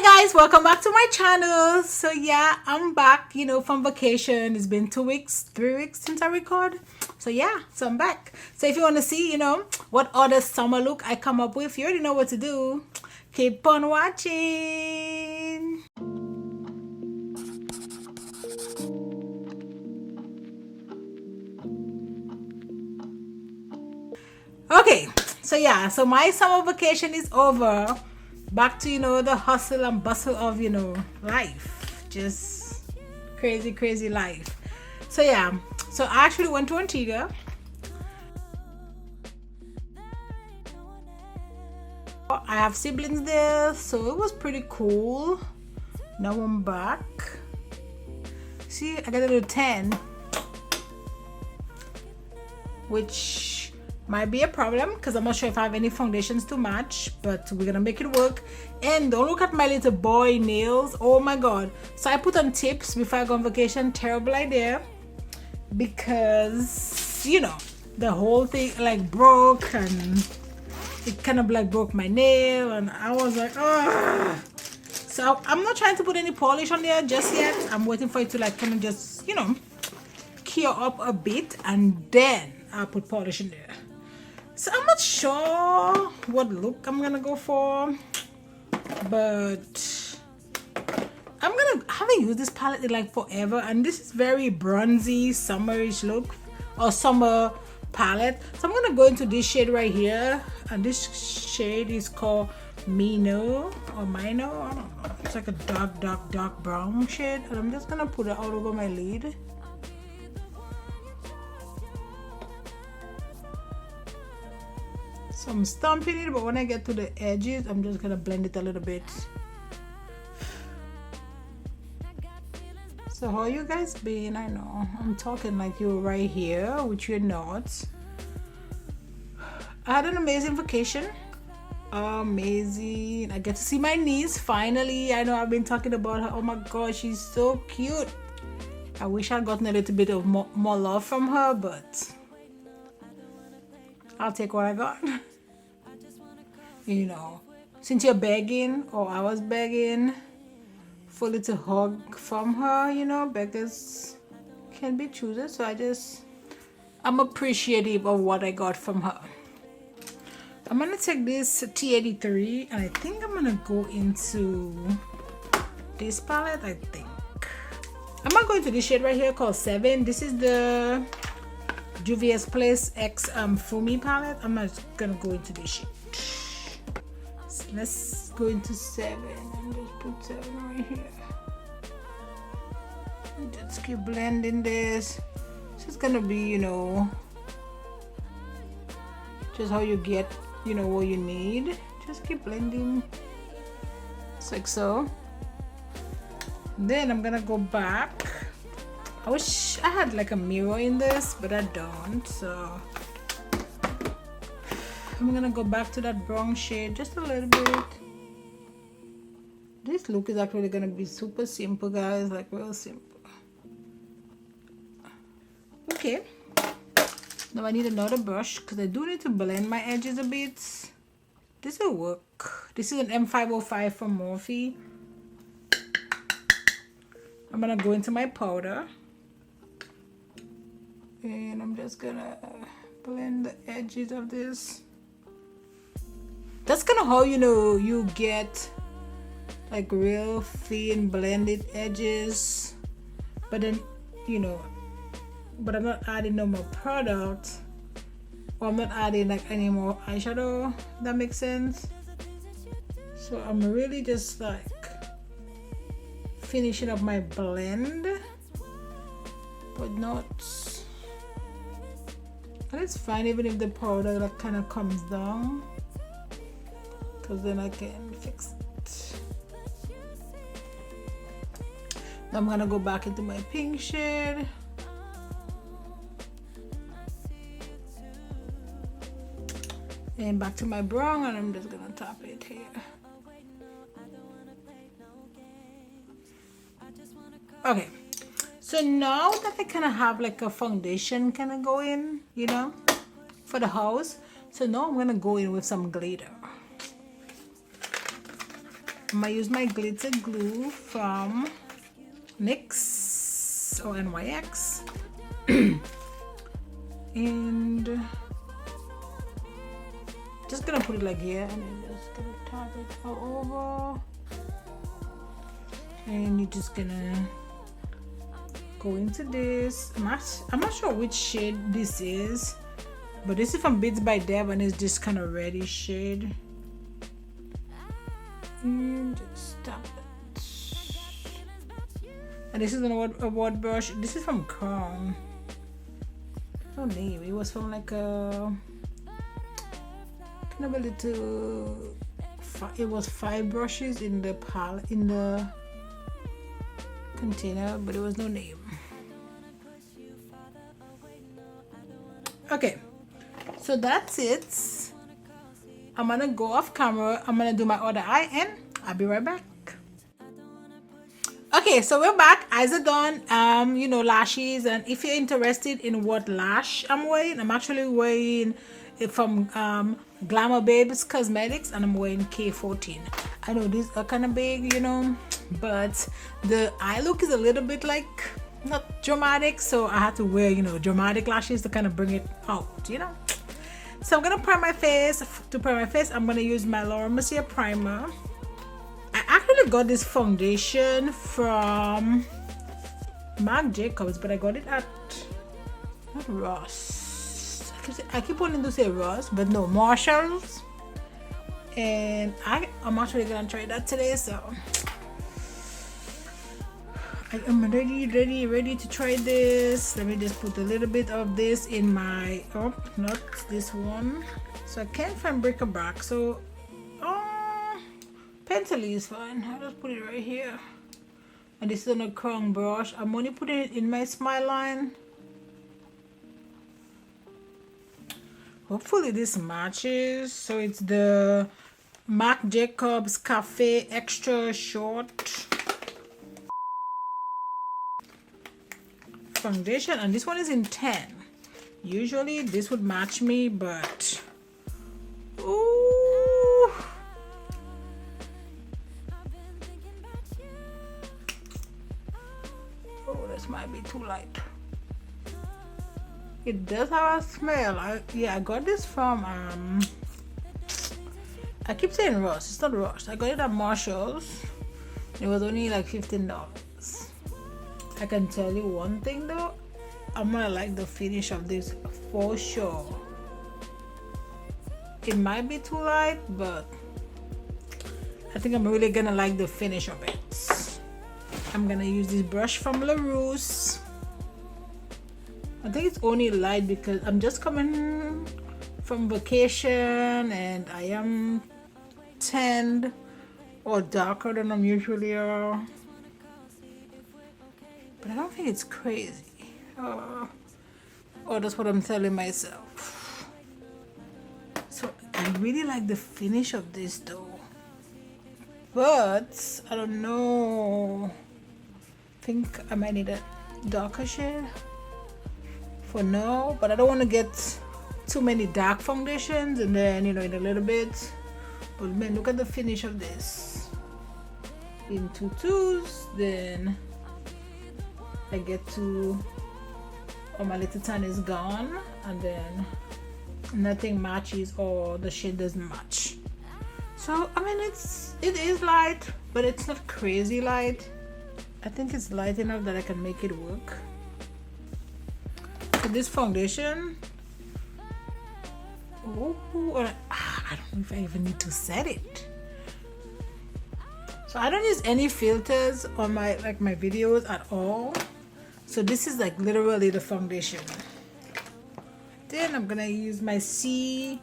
Hi guys, welcome back to my channel. So yeah, I'm back, from vacation. It's been 2 weeks, 3 weeks since I record. So yeah, so I'm back. So if you want to see, what other summer look I come up with, you already know what to do. Keep on watching. Okay, so yeah, so my summer vacation is over. Back to the hustle and bustle of life, just crazy life. So yeah, so I actually went to Antigua. I have siblings there, so it was pretty cool. Now I'm back. See, I got a little 10, which might be a problem because I'm not sure if I have any foundations to match, but we're gonna make it work. And don't look at my little boy nails. Oh my god. So I put on tips before I go on vacation. Terrible idea, because the whole thing like broke, and it kind of like broke my nail, and I was like, ugh. So I'm not trying to put any polish on there just yet. I'm waiting for it to like kind of just cure up a bit, and then I'll put polish in there. So I'm not sure what look I'm gonna go for, but I haven't used this palette in like forever, and this is very bronzy summerish look or summer palette. So I'm gonna go into this shade right here, and this shade is called Mino or Mino, I don't know. It's like a dark brown shade, and I'm just gonna put it all over my lid. So I'm stamping it, but when I get to the edges, I'm just gonna blend it a little bit. So how you guys been? I know I'm talking like you're right here, which you're not. I had an amazing vacation. Amazing. I get to see my niece finally. I know I've been talking about her. Oh my gosh, she's so cute. I wish I'd gotten a little bit of more love from her, but I'll take what I got. Since you're begging, or I was begging for a little hug from her, beggars can be choosers. So I'm appreciative of what I got from her. I'm gonna take this T83, and I think I'm gonna go into this palette. I think I'm gonna go into this shade right here called 7. This is the Juvia's Place X Fumi palette. I'm not gonna go into this shade. So let's go into 7 and just put 7 right here. Just keep blending this. This is gonna be, just how you get, what you need. Just keep blending, just like so. Then I'm gonna go back. I wish I had like a mirror in this, but I don't. So I'm gonna go back to that brown shade just a little bit. This look is actually gonna be super simple, guys, like real simple. Okay, now I need another brush because I do need to blend my edges a bit. This will work. This is an M505 from Morphe. I'm gonna go into my powder, and I'm just gonna blend the edges of this. That's kind of how you get like real thin blended edges, but then but I'm not adding no more product, or I'm not adding like any more eyeshadow. That makes sense. So I'm really just like finishing up my blend, but not, and it's fine even if the powder like kind of comes down, because then I can fix it. Now I'm gonna go back into my pink shade, and back to my brown, and I'm just gonna tap it here. Okay, so now that I kind of have like a foundation kind of going, for the house, so now I'm gonna go in with some glitter. I'm gonna use my glitter glue from NYX or NYX. And just gonna put it like here, and then just gonna tap it all over. And you're just gonna go into this. I'm not sure which shade this is, but this is from Beats by Deb, and it's just kind of reddish shade. And just tap it. And this is an award brush. This is from Crown. No name. It was from like a kind of a little. It was 5 brushes in the container, but it was no name. Okay, so that's it. I'm gonna go off camera. I'm gonna do my other eye, and I'll be right back. Okay, so we're back. Eyes are done. You know, lashes, and if you're interested in what lash I'm wearing, I'm actually wearing it from Glam-amours Cosmetics, and I'm wearing K14. I know these are kind of big, you know, but the eye look is a little bit like not dramatic, so I had to wear, you know, dramatic lashes to kind of bring it out, you know. So I'm gonna prime my face. To prime my face, I'm gonna use my Mercier primer. I actually got this foundation from Marc Jacobs, but I got it at not Ross. I keep wanting to say Ross, but no, Marshalls. And I'm actually gonna try that today, so I am ready to try this. Let me just put a little bit of this in my, oh, not this one. So I can't find bric-a-brac, so pencil is fine. I'll just put it right here. And this is on a crown brush. I'm only putting it in my smile line. Hopefully this matches. So it's the Marc Jacobs Cafe Extra Short foundation, and this one is in 10. Usually this would match me, but ooh, oh, this might be too light. It does have a smell. I got this from I keep saying Ross. It's not Ross. I got it at Marshalls. It was only like $15. I can tell you one thing though, I'm gonna like the finish of this for sure. It might be too light, but I think I'm really gonna like the finish of it. I'm gonna use this brush from Ruce. I think it's only light because I'm just coming from vacation and I am tanned or darker than I'm usually are. But I don't think it's crazy. Oh, that's what I'm telling myself. So I really like the finish of this though. But I don't know. I think I might need a darker shade for now. But I don't want to get too many dark foundations and then, you know, in a little bit. But man, look at the finish of this. In 2/2s, then I get to, oh, my little tan is gone, and then nothing matches or the shade doesn't match. So I mean, it is light, but it's not crazy light. I think it's light enough that I can make it work. So this foundation, oh, I don't know if I even need to set it. So I don't use any filters on my videos at all. So this is like literally the foundation. Then I'm gonna use my C14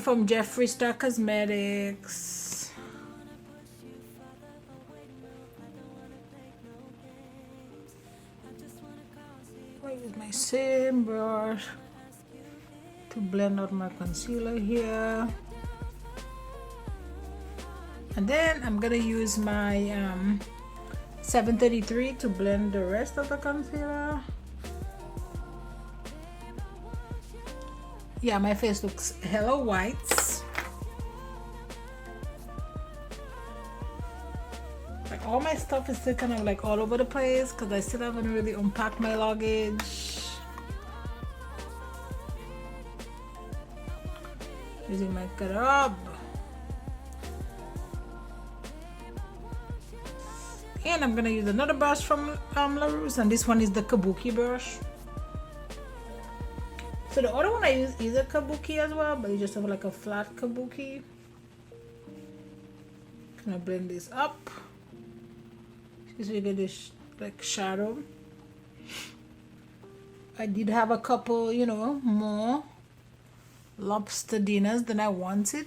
from Jeffree Star Cosmetics. I use my same brush to blend out my concealer here. And then I'm gonna use my 733 to blend the rest of the concealer. Yeah, my face looks hella white. stuff is still kind of like all over the place because I still haven't really unpacked my luggage. Using my cutter. And I'm gonna use another brush from Ruce, and this one is the Kabuki brush. So the other one I use is a Kabuki as well, but you just have like a flat Kabuki. Gonna blend this up. So you get this like shadow. I did have a couple, you know, more lobster dinners than I wanted,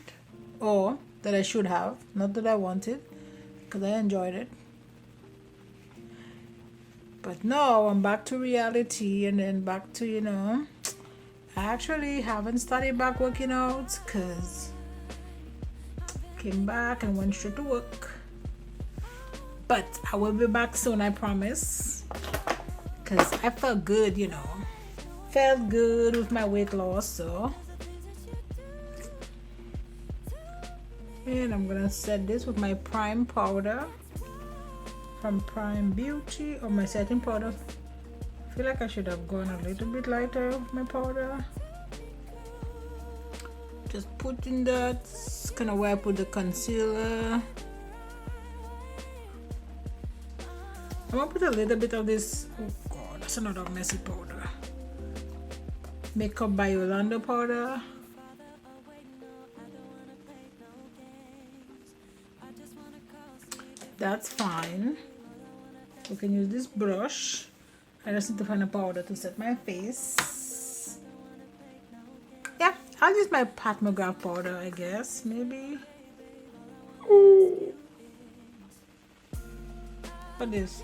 or that I should have, not that I wanted, because I enjoyed it. But no, I'm back to reality, and then back to, you know, I actually haven't started back working out because came back and went straight to work. But I will be back soon, I promise, because I felt good, you know, felt good with my weight loss. So, and I'm gonna set this with my prime powder from Prime Beauty, or my setting powder. I feel like I should have gone a little bit lighter with my powder. Just putting that, kind of where I put the concealer. I'm gonna put a little bit of this. Oh god, that's another messy powder. Makeup by Yolanda powder. That's fine. We can use this brush. I just need to find a powder to set my face. Yeah, I'll use my Pat McGrath powder, I guess, maybe. Ooh. What is?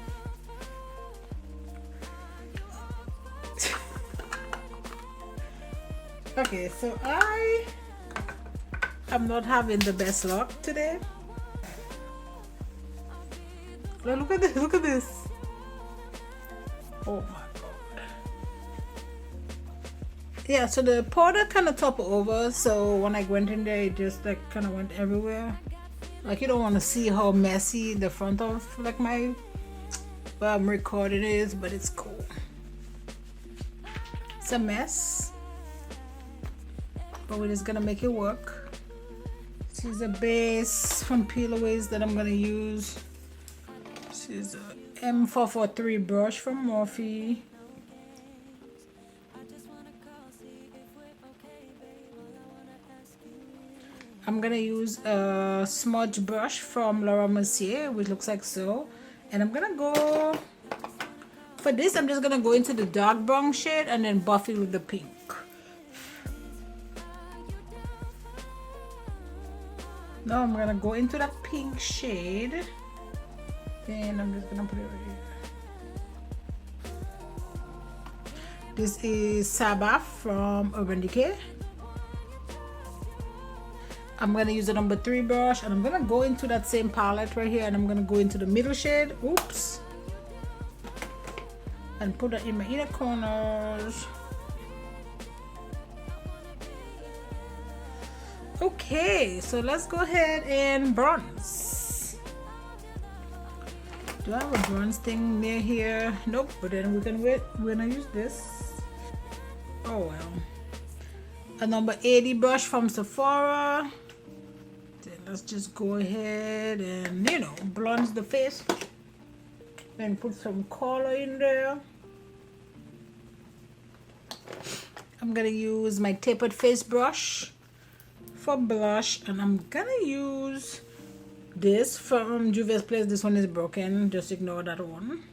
Okay, so I am not having the best luck today. Look at this, look at this. Oh my god. Yeah, so the powder kind of toppled over, so when I went in there, it just like kind of went everywhere. Like, you don't want to see how messy the front of like my recording is, but it's cool. It's a mess, but we're just gonna make it work. This is a base from P.Louise that I'm gonna use. This is a M443 brush from Morphe. I'm gonna use a smudge brush from Mercier, which looks like so. And I'm gonna go, for this I'm just gonna go into the dark brown shade and then buff it with the pink. Now I'm gonna go into that pink shade. And I'm just gonna put it right here. This is Sabbath from Urban Decay. I'm gonna use the number 3 brush, and I'm gonna go into that same palette right here, and I'm gonna go into the middle shade. Oops. And put that in my inner corners. Okay, so let's go ahead and bronze. Do I have a bronze thing near here? Nope, but then we can wait. We're gonna use this. Oh well. A number 80 brush from Sephora. Then let's just go ahead and, you know, bronze the face. Then put some color in there. I'm gonna use my tapered face brush for blush, and I'm gonna use this from Juvia's Place. This one is broken, just ignore that one.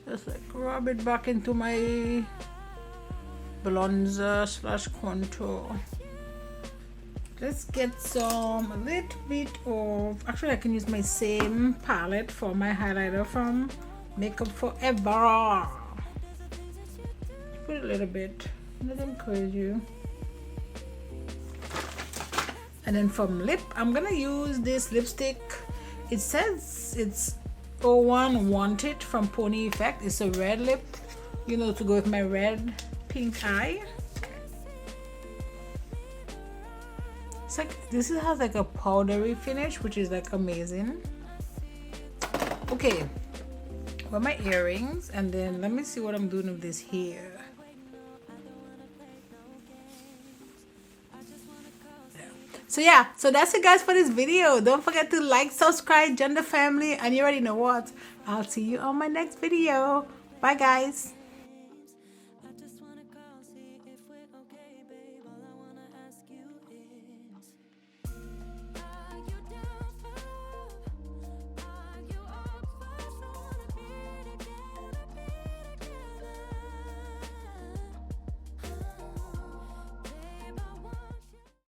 Just like rub it back into my bronzer slash contour. Let's get some, a little bit of, actually I can use my same palette for my highlighter from Makeup Forever. Put a little bit, nothing crazy. And then from lip, I'm gonna use this lipstick. It says it's 01 Wanted from Pony Effect. It's a red lip, you know, to go with my red pink eye. It's like this has like a powdery finish, which is like amazing. Okay, for my earrings, and then let me see what I'm doing with this hair. So yeah, so that's it guys for this video. Don't forget to like, subscribe, join the family, and you already know what. I'll see you on my next video. Bye guys.